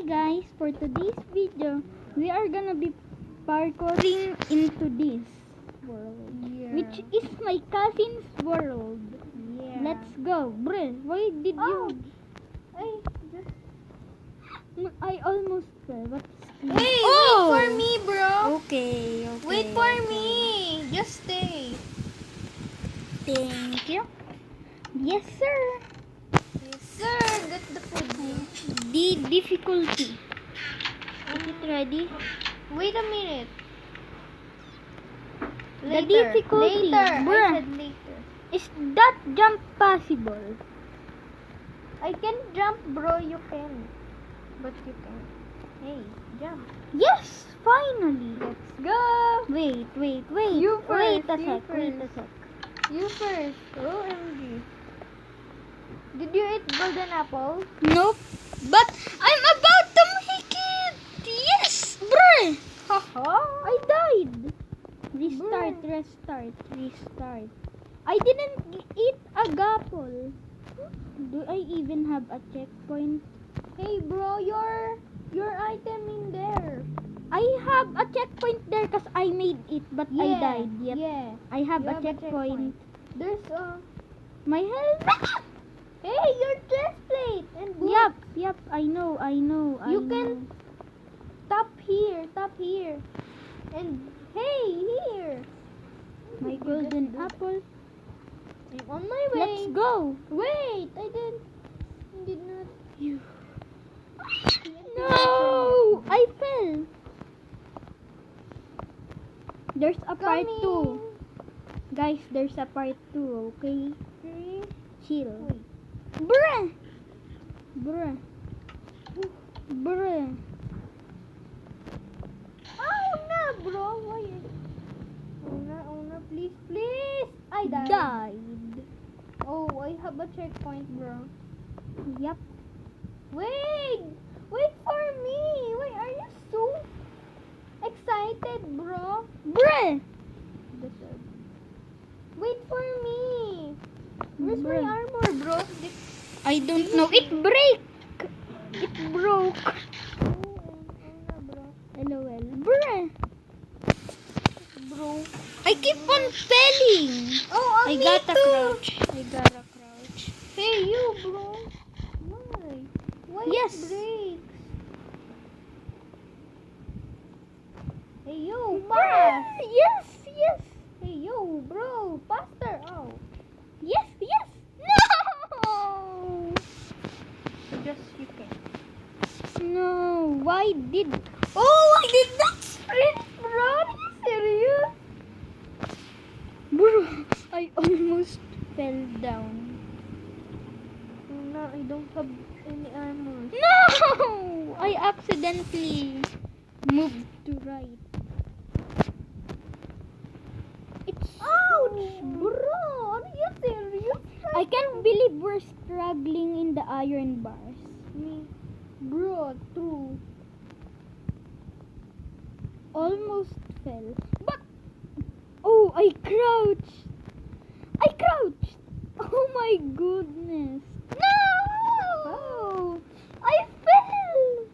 guys, for today's video, we are gonna be parkouring into this world, which is my cousin's world. Yeah. Let's go. Bruh, why did you... I almost fell. What's this? Hey, Oh! wait for me, bro. Okay. Wait for me. Just stay. Thank you. Yes, sir. Yes, sir. Get the food. The difficulty. Is it ready? Wait a minute. The difficulty. Later. Bruh. I said later. Is that jump possible? I can jump, bro. You can. But you can. Hey, jump. Yes, finally. Let's go. Wait. You Wait first, a you sec. You first. OMG. Did you eat golden apple? Nope. But I'm about to make it. Yes, bruh. Haha. I died. Restart. I didn't eat a gapple. Do I even have a checkpoint? Hey, bro, your item in there. I have a checkpoint there because I made it, but I died. Yep. Yeah. I have You a checkpoint. There's a... My helmet. Hey, your chest plate and boots. Yep. I know. You can tap here. And hey, here. My golden apple. I'm on my way. Let's go. Wait, I did not. You. No! I fell. There's a part 2. Guys, there's a part 2, okay? Chill. Wait. Bruh. Oh no, bro. Why? Oh no, please. I died. Died. Oh, I have a checkpoint, bro. Yep. Wait for me. Why are you so excited, bro? Bruh. Wait for me. Where's my Bruh. armor, bro? I don't know. It broke. LOL. Bruh. Bro. I keep on failing. Oh, I me got a too. crouch. Hey, you, bro. Why? Why Yes. it breaks? Hey, you, pass. Yes. Hey, you, bro. Faster. Oh. Yes. No. Just you can. No. Why did... Oh, I did not sprint, bro. Are you serious? Bro, I almost fell down. No, I don't have any armor. No! I accidentally moved to right. It's... Ouch, bro. Are you serious? I can't believe we're struggling in the iron bars. Me, bro, true. Almost fell. But... Oh, I crouched. Oh my goodness. No! I fell.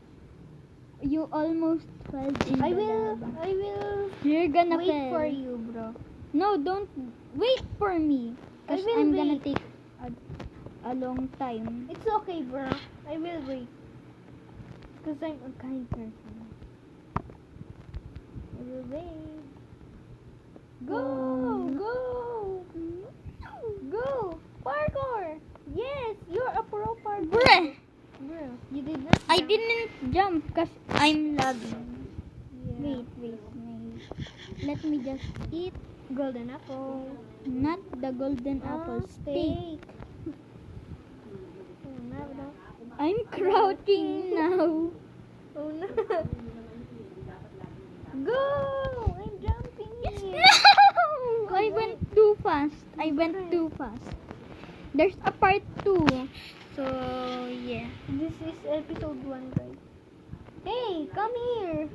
You almost fell in I the will lava. You're gonna wait fail. for you, bro. No, don't wait for me. I Because will I'm gonna wait. take a long time. It's okay, bro. I will wait. Because I'm a kind person. I will wait. Go! Parkour! Yes, you're a pro parkour. Bruh! Bro, you did not. I jump. didn't jump because I'm lagging. Yeah. Wait. Let me just eat Golden apple. not the golden apple steak. Steak. Oh no, no. I'm crouching now. Oh no. Go! I'm jumping here. No! I went too fast. There's a part 2. So, yeah. This is episode 1, guys. Hey, come here.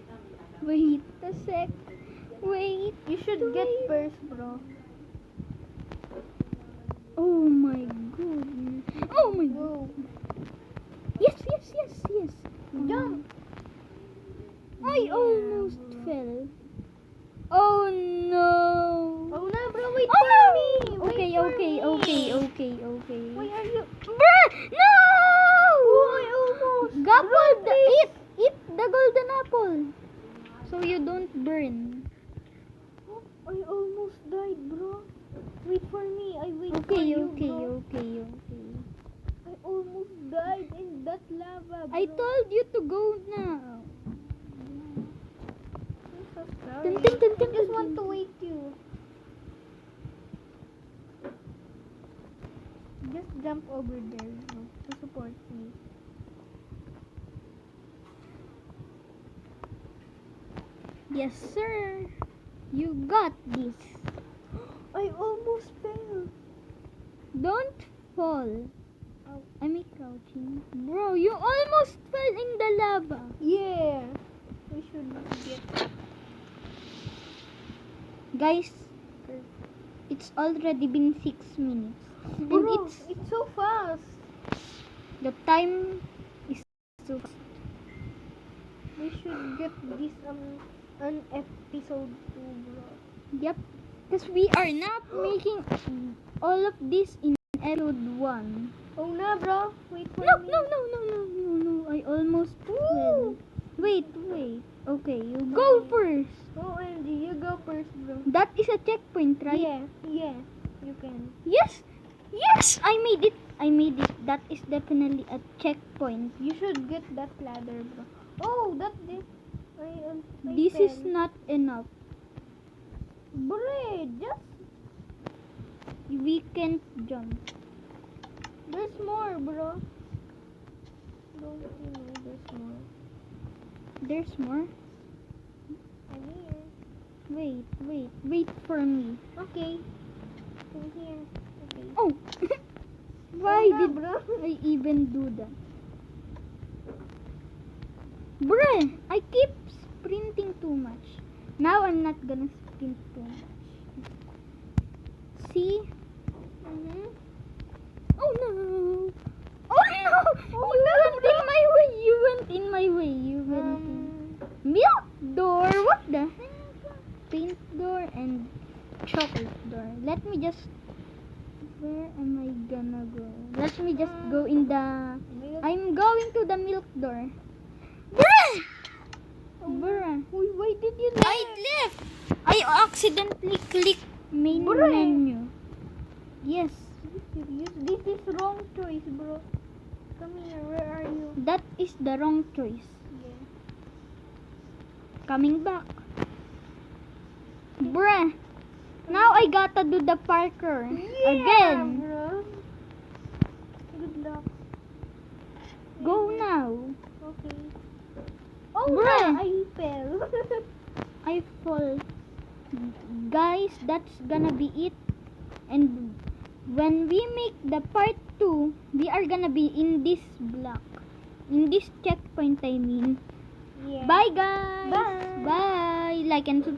Wait a sec. Wait. You should get first, bro. Oh my goodness. Go. Yes. Jump. I almost fell. Oh no. Oh no, bro, wait Oh for no. me. Okay, Wait for okay, me. okay. Why are you? Bruh! No! Oh, I almost. Gapple, Bro, please. eat the golden apple. So you don't burn. I almost died, bro. Wait for me. I wait for Okay, you, okay, bro. okay. I almost died in that lava, bro. I told you to go now. I'm so sorry. Dun, dun, dun, I dun, just dun, want dun. to wait you. Just jump over there, bro, to support me. Yes, sir. You got this. I almost fell. Don't fall. Oh. I'm crouching. Bro, you almost fell in the lava. Yeah. We should get. Guys, it's already been 6 minutes. And Bro, it's so fast. the time is so fast. We should get this an episode 2, bro. Yep. Because we are not making all of this in episode 1. Oh no, bro. Wait for No, me. no. I almost fell. Wait. Okay, you go first. Oh, Andy, you go first, bro. That is a checkpoint, right? Yeah. You can. Yes, I made it. That is definitely a checkpoint. You should get that ladder, bro. Oh, that's it. I This is fell. not enough. Bro, just We can't jump. there's more, bro. Don't you know there's more? There's more. I'm here. Wait for me. Okay. I'm here. Okay. Oh, why Oh, no, did bro? I even do that? Bruh, I keep sprinting too much. Now I'm not gonna sprint too much. See? Mm-hmm. Oh no! You went in my way. Milk door. What the heck? Paint door and chocolate door. Let me just. Where am I gonna go? Let me just go in the. I'm going to the milk door. Bruh! Why did you I left. I accidentally clicked main Bruh. menu. Yes, serious? This is wrong choice, bro. Come here. Where are you? that is the wrong choice. Yeah. Coming back. Bruh. Now I gotta do the parkour again. Bro. Good luck. Go now. Okay. Oh, Bruh. no, I fell. I fall. Guys, that's gonna be it. And when we make the part 2, we are gonna be in this block. In this checkpoint, I mean. Yeah. Bye, guys. Bye. Bye. Like and subscribe.